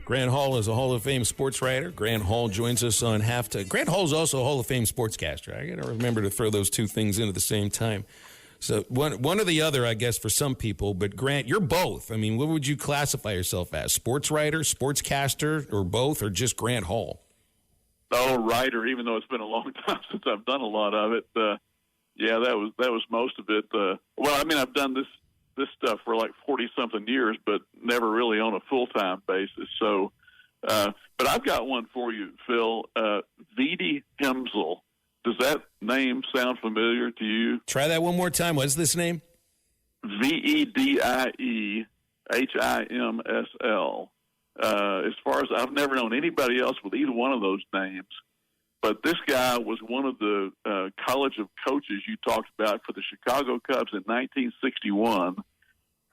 Grant Hall is a Hall of Fame sports writer. Grant Hall joins us on halftime. Grant Hall is also a Hall of Fame sportscaster. I got to remember to throw those two things in at the same time. So one or the other, I guess, for some people. But Grant, you're both. I mean, what would you classify yourself as? Sports writer, sportscaster, or both, or just Grant Hall? Oh, writer. Even though it's been a long time since I've done a lot of it. Yeah, that was most of it. Well, I mean, I've done this stuff for like 40-something years, but never really on a full-time basis. So, but I've got one for you, Phil. Vidi Hemsel. Does that name sound familiar to you? Try that one more time. What's this name? Vedie Himsl. As far as I've never known anybody else with either one of those names. But this guy was one of the College of Coaches you talked about for the Chicago Cubs in 1961,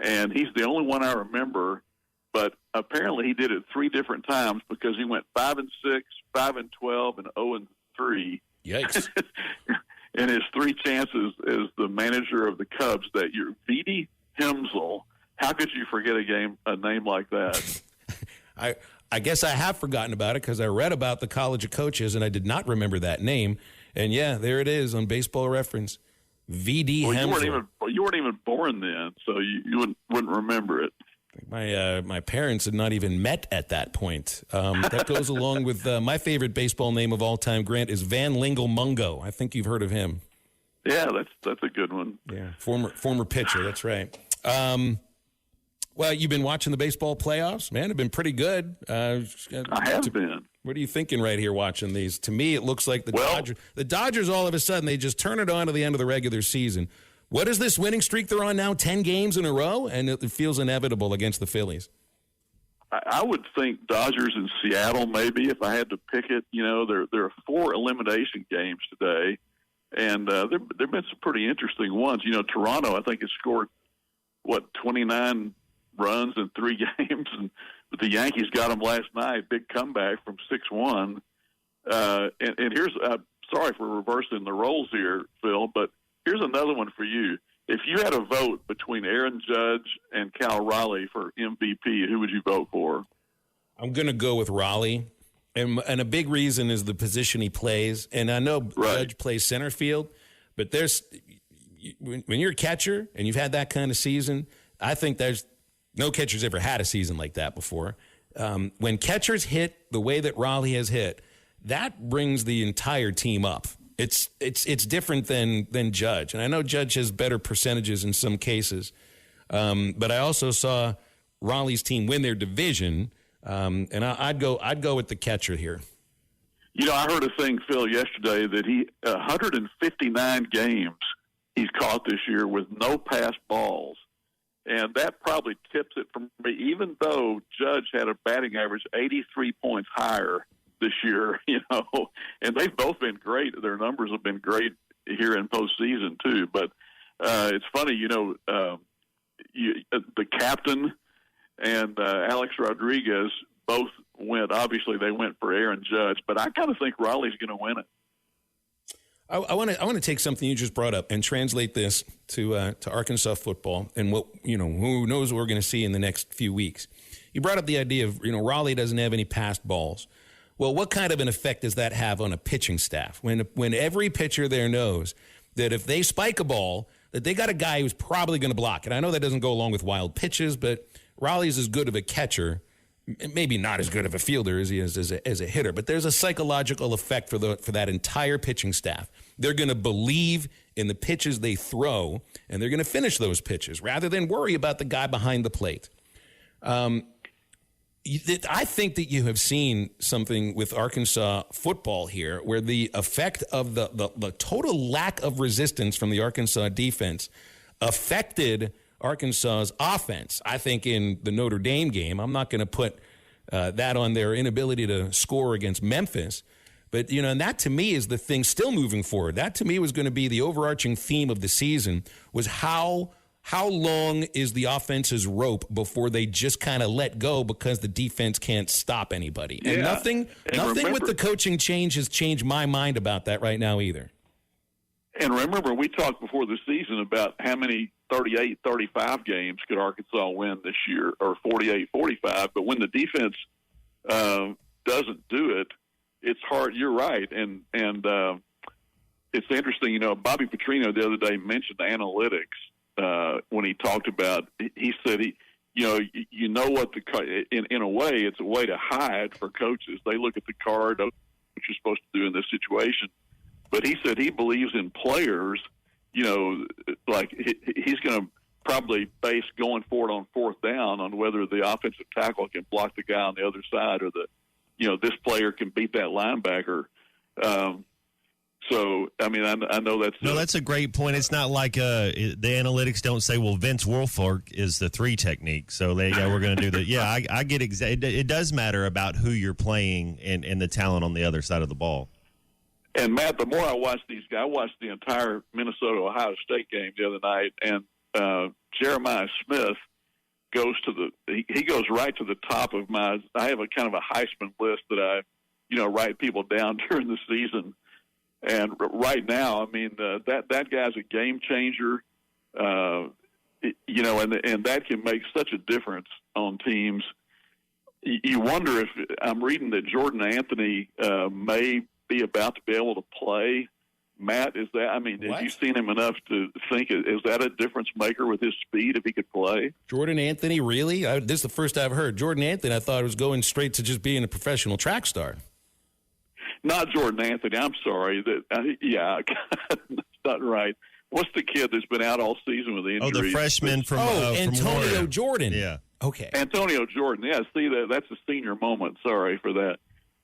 and he's the only one I remember. But apparently he did it 3 different times because he went 5-6, 5-12, and 0-3. Yikes! In his 3 chances as the manager of the Cubs that year, Vidi Hemsl. How could you forget a name like that? I guess I have forgotten about it because I read about the College of Coaches and I did not remember that name. And yeah, there it is on Baseball Reference. Vidi Hemsl. You weren't even born then, so you wouldn't remember it. My parents had not even met at that point. That goes along with my favorite baseball name of all time, Grant, is Van Lingle Mungo. I think you've heard of him. Yeah, that's a good one. Yeah, former pitcher. That's right. Well, you've been watching the baseball playoffs, man. They've been pretty good. I have been. What are you thinking right here watching these? To me, it looks like the Dodgers all of a sudden, they just turn it on to the end of the regular season. What is this winning streak they're on now? 10 games in a row? And it feels inevitable against the Phillies. I would think Dodgers and Seattle maybe if I had to pick it. You know, there are 4 elimination games today, and there have been some pretty interesting ones. You know, Toronto, I think, has scored, 29 runs in 3 games, but the Yankees got them last night. Big comeback from 6-1. And here's sorry for reversing the roles here, Phil, but here's another one for you. If you had a vote between Aaron Judge and Cal Raleigh for MVP, who would you vote for? I'm going to go with Raleigh, and a big reason is the position he plays. And I know Judge plays center field, but when you're a catcher and you've had that kind of season, I think there's no catcher's ever had a season like that before. When catchers hit the way that Raleigh has hit, that brings the entire team up. It's different than Judge, and I know Judge has better percentages in some cases, but I also saw Raleigh's team win their division, and I'd go with the catcher here. You know, I heard a thing, Phil, yesterday that 159 games he's caught this year with no passed balls. And that probably tips it for me, even though Judge had a batting average 83 points higher this year, you know, and they've both been great. Their numbers have been great here in postseason, too. But it's funny, you know, the captain and Alex Rodriguez both obviously they went for Aaron Judge, but I kind of think Raleigh's going to win it. I want to take something you just brought up and translate this to Arkansas football and what, you know, who knows what we're going to see in the next few weeks. You brought up the idea of, you know, Raleigh doesn't have any passed balls. Well, what kind of an effect does that have on a pitching staff when every pitcher there knows that if they spike a ball, that they got a guy who's probably going to block it? I know that doesn't go along with wild pitches, but Raleigh's as good of a catcher, maybe not as good of a fielder as he is as a hitter, but there's a psychological effect for that entire pitching staff. They're going to believe in the pitches they throw, and they're going to finish those pitches rather than worry about the guy behind the plate. I think that you have seen something with Arkansas football here where the effect of the total lack of resistance from the Arkansas defense affected Arkansas's offense. I think in the Notre Dame game, I'm not going to put that on their inability to score against Memphis. But, you know, and that to me is the thing still moving forward. That to me was going to be the overarching theme of the season was how long is the offense's rope before they just kind of let go because the defense can't stop anybody. And nothing with the coaching change has changed my mind about that right now either. And remember, we talked before the season about how many 38, 35 games could Arkansas win this year, or 48, 45. But when the defense doesn't do it, it's hard. You're right, and it's interesting. Bobby Petrino the other day mentioned analytics when he talked about. He said what in a way it's a way to hide for coaches. They look at the card of what you're supposed to do in this situation. But he said he believes in players. Like he's going to probably base going forward on fourth down on whether the offensive tackle can block the guy on the other side, or this player can beat that linebacker. So, I mean, I know that's... No, that's a great point. It's not like the analytics don't say, well, Vince Wilfork is the 3 technique, so we're going to do that. Yeah, I get it does matter about who you're playing and the talent on the other side of the ball. And, Matt, the more I watch these guys, I watched the entire Minnesota-Ohio State game the other night, and Jeremiah Smith goes he goes right to the top of I have a kind of a Heisman list that I, write people down during the season. And right now, I mean, that guy's a game changer, and that can make such a difference on teams. You wonder if I'm reading that Jordan Anthony may be about to be able to play. Matt, is that? I mean, have you seen him enough to think is that a difference maker with his speed if he could play? Jordan Anthony, really? This is the first I've heard. Jordan Anthony, I thought was going straight to just being a professional track star. Not Jordan Anthony. I'm sorry. That's not right. What's the kid that's been out all season with the injury? Oh, the freshman from Antonio Jordan. Yeah. Okay. Antonio Jordan. Yeah. See, that's a senior moment. Sorry for that.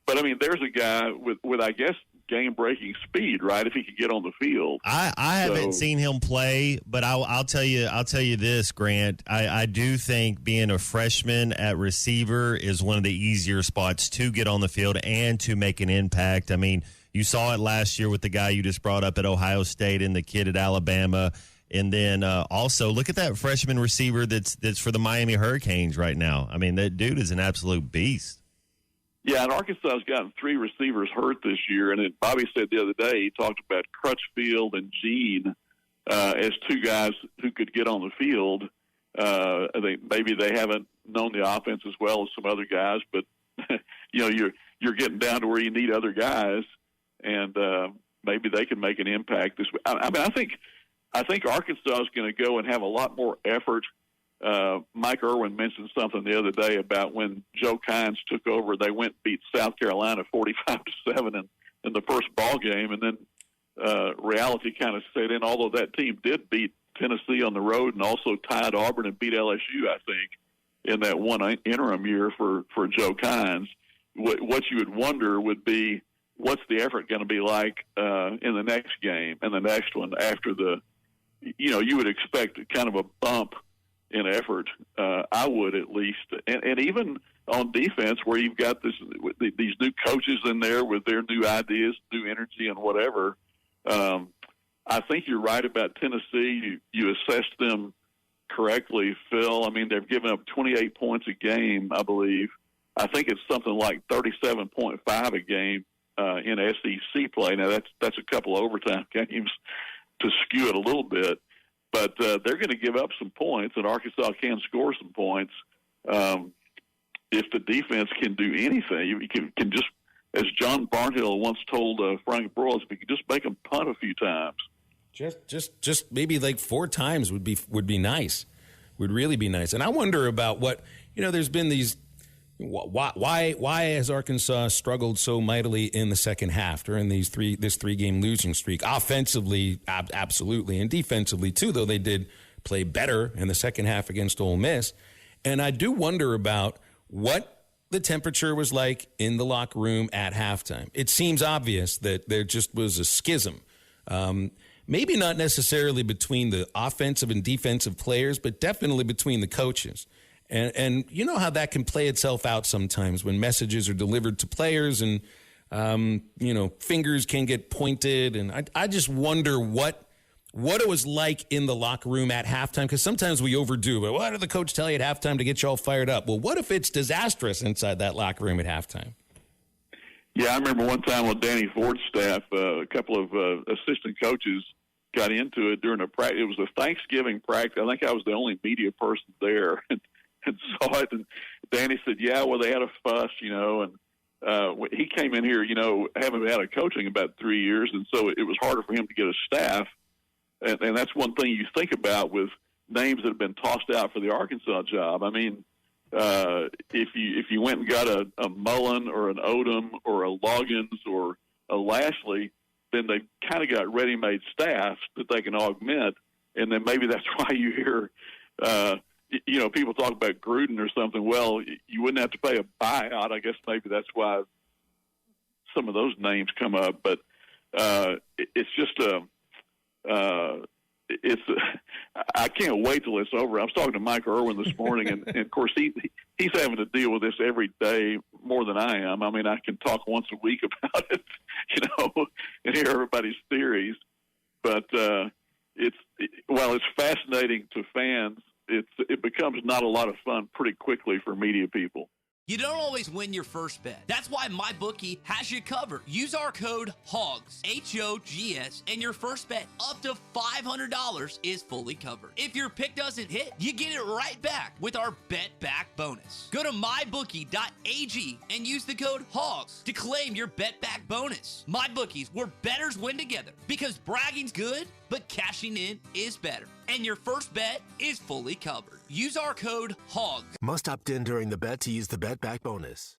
But I mean, there's a guy with I guess game-breaking speed, right? If he could get on the field. I haven't seen him play, but I'll tell you this, Grant. I do think being a freshman at receiver is one of the easier spots to get on the field and to make an impact. I mean, you saw it last year with the guy you just brought up at Ohio State and the kid at Alabama. And then also look at that freshman receiver that's for the Miami Hurricanes right now. I mean, that dude is an absolute beast. Yeah, and Arkansas has gotten 3 receivers hurt this year. And Bobby said the other day, he talked about Crutchfield and Gene as 2 guys who could get on the field. Maybe they haven't known the offense as well as some other guys, but you're getting down to where you need other guys, and maybe they can make an impact this week. I mean, I think Arkansas is going to go and have a lot more effort. Mike Irwin mentioned something the other day about when Joe Kynes took over, they went and beat South Carolina 45-7 in the first ball game, and then reality kind of set in. Although that team did beat Tennessee on the road and also tied Auburn and beat LSU, I think, in that one interim year for Joe Kynes. What you would wonder would be what's the effort going to be like in the next game and the next one after you would expect kind of a bump in effort, I would at least, and even on defense where you've got these new coaches in there with their new ideas, new energy, and whatever. I think you're right about Tennessee. You assessed them correctly, Phil. I mean, they've given up 28 points a game, I believe. I think it's something like 37.5 a game in SEC play. Now that's a couple of overtime games to skew it a little bit. But they're going to give up some points, and Arkansas can score some points if the defense can do anything. You can just, as John Barnhill once told Frank Broyles, if you can just make them punt a few times. Just maybe like 4 times would be nice, would really be nice. And I wonder about what there's been these. Why has Arkansas struggled so mightily in the second half during this 3-game losing streak? Offensively, absolutely, and defensively too, though they did play better in the second half against Ole Miss. And I do wonder about what the temperature was like in the locker room at halftime. It seems obvious that there just was a schism. Maybe not necessarily between the offensive and defensive players, but definitely between the coaches. And you know how that can play itself out sometimes when messages are delivered to players and, fingers can get pointed. And I just wonder what it was like in the locker room at halftime, because sometimes we overdo it. What did the coach tell you at halftime to get you all fired up? Well, what if it's disastrous inside that locker room at halftime? Yeah, I remember one time with Danny Ford's staff, a couple of assistant coaches got into it during a practice. It was a Thanksgiving practice. I think I was the only media person there. and saw it. And Danny said, yeah, well, they had a fuss, and he came in here, having had a coaching about 3 years, and so it was harder for him to get a staff. And that's one thing you think about with names that have been tossed out for the Arkansas job. I mean, if you went and got a Mullen or an Odom or a Loggins or a Lashley, then they kind of got ready-made staffs that they can augment, and then maybe that's why you hear, people talk about Gruden or something. Well, you wouldn't have to pay a buyout. I guess maybe that's why some of those names come up. But it's just I can't wait till it's over. I was talking to Mike Irwin this morning, and of course he's having to deal with this every day more than I am. I mean, I can talk once a week about it, and hear everybody's theories. But while it's fascinating to fans, it becomes not a lot of fun pretty quickly for media people. You don't always win your first bet. That's why MyBookie has you covered. Use our code HOGS, HOGS, and your first bet up to $500 is fully covered. If your pick doesn't hit, you get it right back with our Bet Back bonus. Go to mybookie.ag and use the code HOGS to claim your Bet Back bonus. MyBookie's where bettors win together, because bragging's good, but cashing in is better. And your first bet is fully covered. Use our code HOGS. Must opt in during the bet to use the Bet Back bonus.